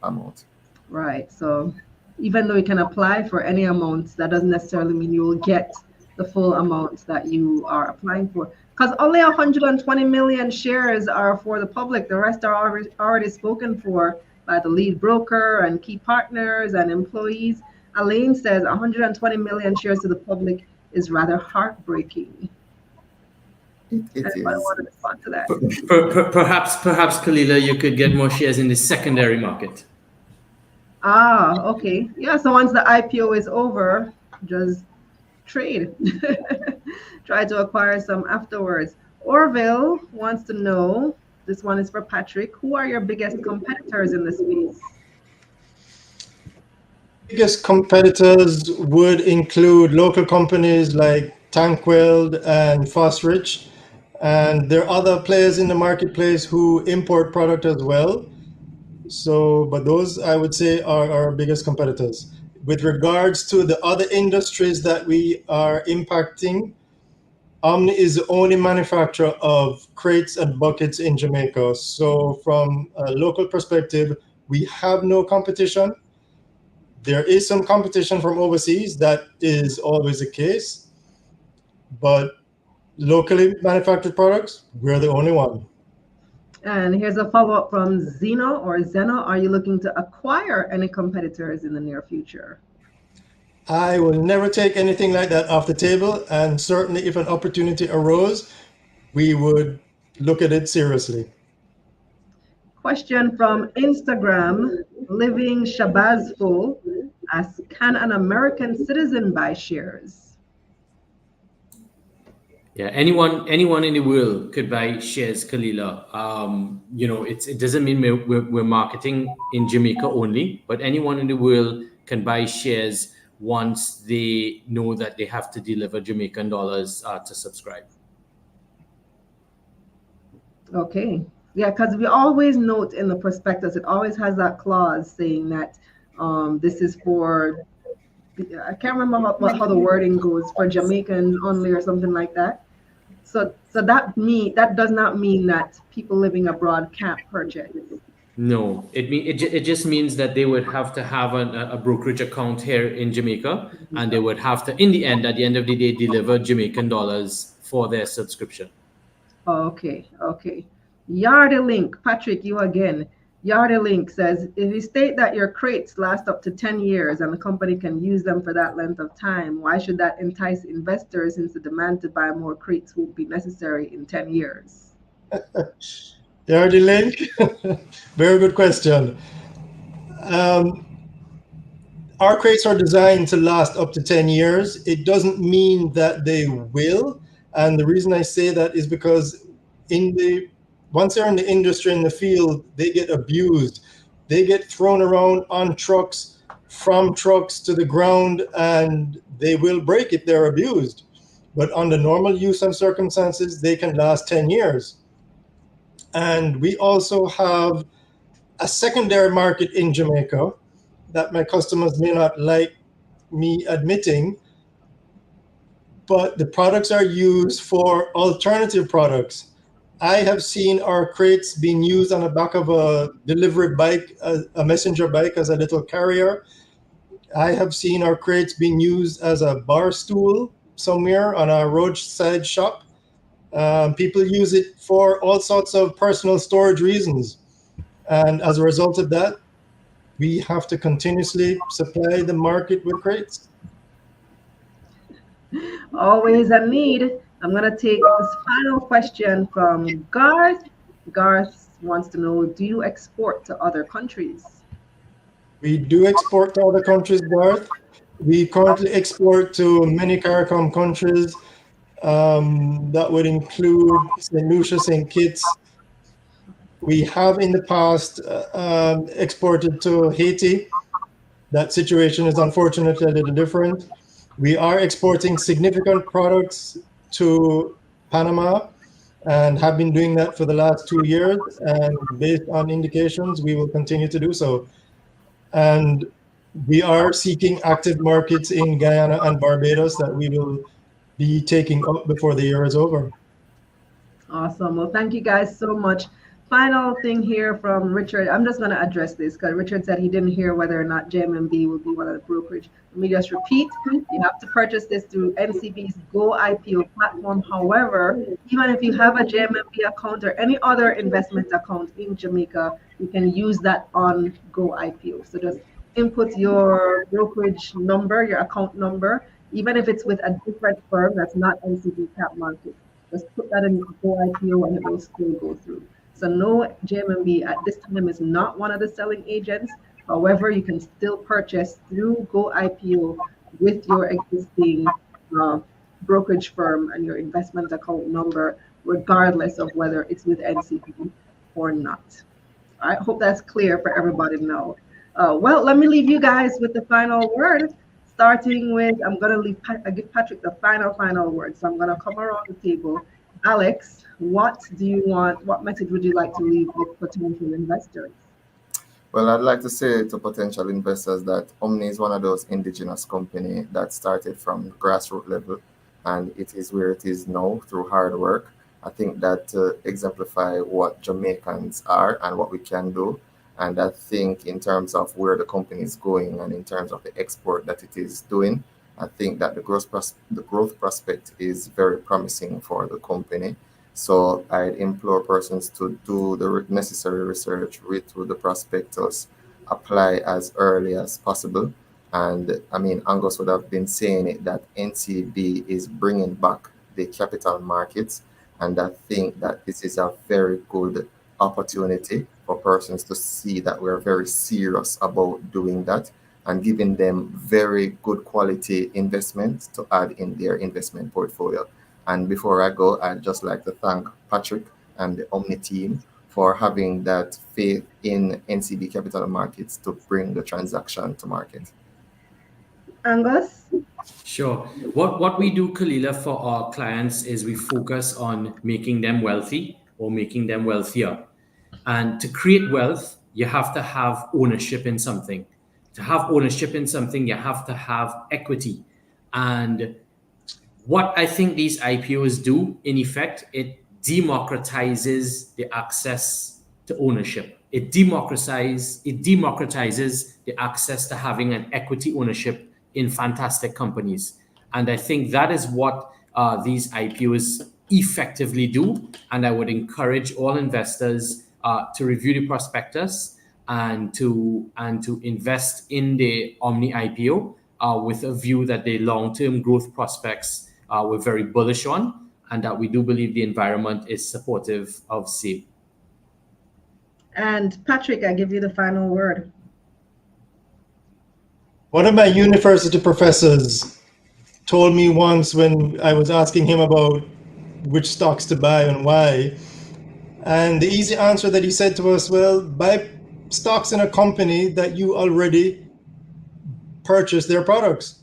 amount. Right. So even though you can apply for any amounts, that doesn't necessarily mean you will get the full amount that you are applying for. Because only 120 million shares are for the public. The rest are already spoken for by the lead broker and key partners and employees. Elaine says 120 million shares to the public is rather heartbreaking. It is. I want to respond to that. Perhaps, Kalilah, you could get more shares in the secondary market. Ah, okay. Yeah, so once the IPO is over, just trade. Try to acquire some afterwards. Orville wants to know, this one is for Patrick, who are your biggest competitors in the space? Biggest competitors would include local companies like Tankweld and Fosrich, and there are other players in the marketplace who import product as well. So, but those I would say are our biggest competitors. With regards to the other industries that we are impacting, Omni is the only manufacturer of crates and buckets in Jamaica. So from a local perspective, we have no competition. There is some competition from overseas. That is always the case. But locally manufactured products, we're the only one. And here's a follow-up from Zeno. Are you looking to acquire any competitors in the near future? I will never take anything like that off the table. And certainly if an opportunity arose, we would look at it seriously. Question from Instagram, Living Shabazful asks, can an American citizen buy shares? Yeah, anyone in the world could buy shares, Kalilah. It doesn't mean we're marketing in Jamaica only, but anyone in the world can buy shares once they know that they have to deliver Jamaican dollars to subscribe. Okay. Yeah, because we always note in the prospectus, it always has that clause saying that this is for, I can't remember how the wording goes, for Jamaicans only or something like that. So that does not mean that people living abroad can't purchase. No, it just means that they would have to have a brokerage account here in Jamaica, and they would have to, at the end of the day, deliver Jamaican dollars for their subscription. Okay. Yardlink, Patrick, you again. Yardlink says, if you state that your crates last up to 10 years and the company can use them for that length of time, why should that entice investors, since the demand to buy more crates will be necessary in 10 years? Yardlink, very good question. Our crates are designed to last up to 10 years. It doesn't mean that they will. And the reason I say that is because once they're in the industry, in the field, they get abused. They get thrown around on trucks, from trucks to the ground, and they will break if they're abused. But under normal use and circumstances, they can last 10 years. And we also have a secondary market in Jamaica that my customers may not like me admitting, but the products are used for alternative products. I have seen our crates being used on the back of a delivery bike, a messenger bike, as a little carrier. I have seen our crates being used as a bar stool somewhere on a roadside shop. People use it for all sorts of personal storage reasons. And as a result of that, we have to continuously supply the market with crates. Always a need. I'm going to take this final question from Garth. Garth wants to know, do you export to other countries? We do export to other countries, Garth. We currently export to many CARICOM countries. That would include St. Lucia, St. Kitts. We have in the past exported to Haiti. That situation is unfortunately a little different. We are exporting significant products to Panama and have been doing that for the last 2 years. And based on indications, we will continue to do so. And we are seeking active markets in Guyana and Barbados that we will be taking up before the year is over. Awesome. Well, thank you guys so much. Final thing here from Richard. I'm just going to address this because Richard said he didn't hear whether or not JMB will be one of the brokerage. Let me just repeat. You have to purchase this through NCB's Go IPO platform. However, even if you have a JMB account or any other investment account in Jamaica, you can use that on Go IPO. So just input your brokerage number, your account number, even if it's with a different firm that's not NCB Cap Markets. Just put that in Go IPO and it will still go through. So no, JMB at this time is not one of the selling agents. However, you can still purchase through Go IPO with your existing brokerage firm and your investment account number, regardless of whether it's with NCB or not. I hope that's clear for everybody to know. Well, let me leave you guys with the final word. Starting with, I'm going to give Patrick the final word. So I'm going to come around the table. Alex, what message would you like to leave with potential investors? Well, I'd like to say to potential investors that Omni is one of those indigenous companies that started from grassroots level, and it is where it is now through hard work. I think that exemplify what Jamaicans are and what we can do. And I think in terms of where the company is going and in terms of the export that it is doing, I think that the growth prospect is very promising for the company. So I implore persons to do the necessary research, read through the prospectus, apply as early as possible, And I mean, Angus would have been saying it that NCB is bringing back the capital markets. And I think that this is a very good opportunity for persons to see that we're very serious about doing that and giving them very good quality investments to add in their investment portfolio. And before I go, I'd just like to thank Patrick and the Omni team for having that faith in NCB Capital Markets to bring the transaction to market. Angus? Sure. What we do, Kalilah, for our clients is we focus on making them wealthy or making them wealthier. And to create wealth, you have to have ownership in something. To have ownership in something, you have to have equity. And what I think these IPOs do, in effect, it democratizes the access to ownership. It democratizes the access to having an equity ownership in fantastic companies. And I think that is what these IPOs effectively do. And I would encourage all investors to review the prospectus and to invest in the Omni IPO with a view that the long-term growth prospects we're very bullish on, and that we do believe the environment is supportive of SABE. And Patrick, I give you the final word. One of my university professors told me once when I was asking him about which stocks to buy and why, and the easy answer that he said to us, well, buy stocks in a company that you already purchased their products.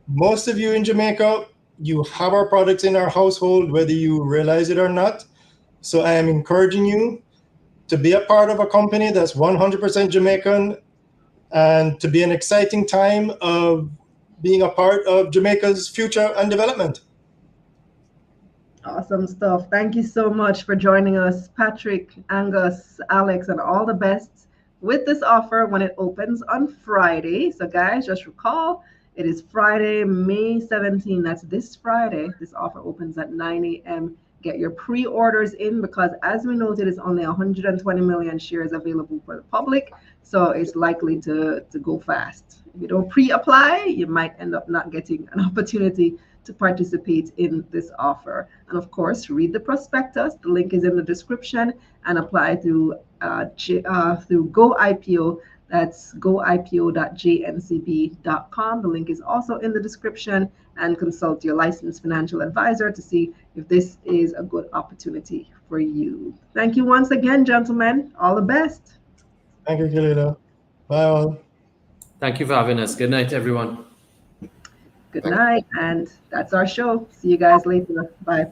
Most of you in Jamaica, you have our products in our household, whether you realize it or not. So I am encouraging you to be a part of a company that's 100% Jamaican, and to be an exciting time of being a part of Jamaica's future and development. Awesome stuff. Thank you so much for joining us, Patrick, Angus, Alex, and all the best with this offer when it opens on Friday. So guys, just recall, it is Friday, May 17. That's this Friday. This offer opens at 9 a.m. Get your pre-orders in, because as we noted, it's only 120 million shares available for the public. So it's likely to go fast. If you don't pre-apply, you might end up not getting an opportunity to participate in this offer. And of course, read the prospectus. The link is in the description, and apply through Go IPO. That's goipo.jncb.com. The link is also in the description, and consult your licensed financial advisor to see if this is a good opportunity for you. Thank you once again, gentlemen. All the best. Thank you, Kalilah. Bye all. Thank you for having us. Good night, everyone. Good night. And that's our show. See you guys later. Bye.